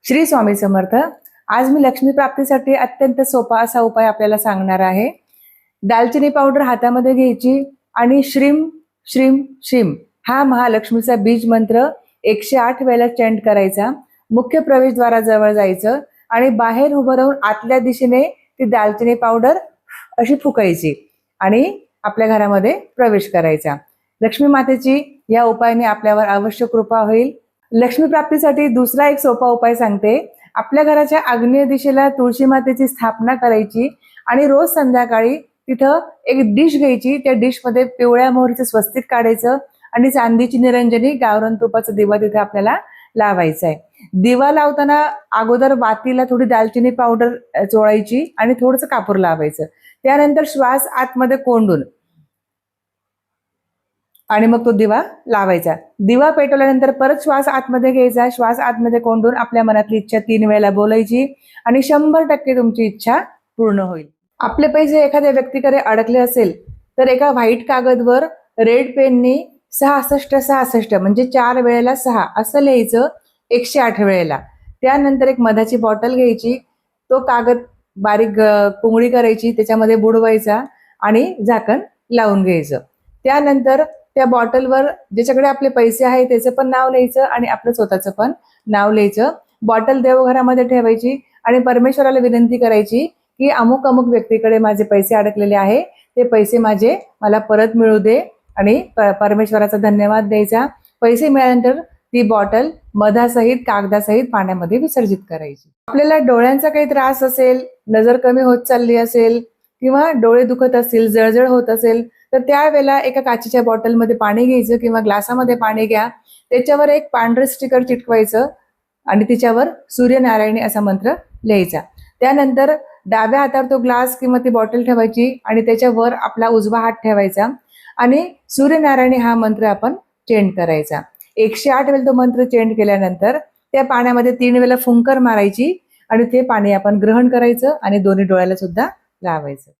श्री स्वामी समर्थ। आज मी लक्ष्मी प्राप्तीसाठी अत्यंत सोपा असा उपाय आपल्याला सांगणार आहे। दालचिनी पावडर हातामध्ये घ्यायची आणि श्रीम श्रीम श्रीम हा महालक्ष्मीचा बीज मंत्र 108 वेळेला चॅन्ट करायचा। मुख्य प्रवेशद्वाराजवळ जायचं आणि बाहेर उभं राहून आतल्या दिशेने ती दालचिनी पावडर अशी फुकायची आणि आपल्या घरामध्ये प्रवेश करायचा। लक्ष्मी मातेची या उपायाने आपल्यावर अवश्य कृपा होईल। लक्ष्मी प्राप्तीसाठी दुसरा एक सोपा उपाय सांगते। आपल्या घराच्या आग्नेय दिशेला तुळशी मातेची स्थापना करायची आणि रोज संध्याकाळी तिथं एक डिश घ्यायची। त्या डिश मध्ये पिवळ्या मोहरीचं स्वस्तिक काढायचं आणि चांदीची निरंजनी गावरान तुपाचा दिवा तिथे आपल्याला लावायचा आहे। दिवा लावताना अगोदर वातीला थोडी दालचिनी पावडर चोळायची आणि थोडंसं कापूर लावायचं। त्यानंतर श्वास आतमध्ये कोंडून आणि मग तो दिवा लावायचा। दिवा पेटवल्यानंतर परत श्वास आतमध्ये घ्यायचा। श्वास आतमध्ये कोंडून आपल्या मनातली इच्छा 3 वेळेला बोलायची आणि 100% तुमची इच्छा पूर्ण होईल। आपले पैसे एखाद्या व्यक्तीकडे अडकले असेल तर एका व्हाईट कागदवर रेड पेननी 6666 म्हणजे 4 वेळेला 6 असं लिहायचं 108 वेळेला। त्यानंतर एक मधाची बॉटल घ्यायची, तो कागद बारीक पुंगळी करायची, त्याच्यामध्ये बुडवायचा आणि झाकण लावून घ्यायचं। त्यानंतर त्या बॉटलवर ज्याच्याकडे आपले पैसे आहे त्याचं पण नाव लिहायचं आणि आपलं स्वतःचं पण नाव लिहायचं। बॉटल देवघरामध्ये ठेवायची आणि परमेश्वराला विनंती करायची की अमुक अमुक व्यक्तीकडे माझे पैसे अडकलेले आहे, ते पैसे माझे मला परत मिळू दे आणि परमेश्वराचा धन्यवाद द्यायचा। पैसे मिळाल्यानंतर ती बॉटल मधासहित कागदासहित पाण्यामध्ये विसर्जित करायची। आपल्याला डोळ्यांचा काही त्रास असेल, नजर कमी होत चालली असेल किंवा डोळे दुखत असतील, जळजळ होत असेल तर त्यावेळेला एका काचेच्या बॉटलमध्ये पाणी घ्यायचं किंवा ग्लासामध्ये पाणी घ्या, त्याच्यावर एक पांढरं स्टिकर चिटकवायचं आणि तिच्यावर सूर्यनारायणी असा मंत्र लिहायचा। त्यानंतर डाव्या हातावर तो ग्लास किंवा ती बॉटल ठेवायची आणि त्याच्यावर आपला उजवा हात ठेवायचा आणि सूर्यनारायणी हा मंत्र आपण चेंट करायचा। 108 वेळेला तो मंत्र चेंट केल्यानंतर त्या पाण्यामध्ये 3 वेळेला फुंकर मारायची आणि ते पाणी आपण ग्रहण करायचं आणि दोन्ही डोळ्याला सुद्धा लावायचं।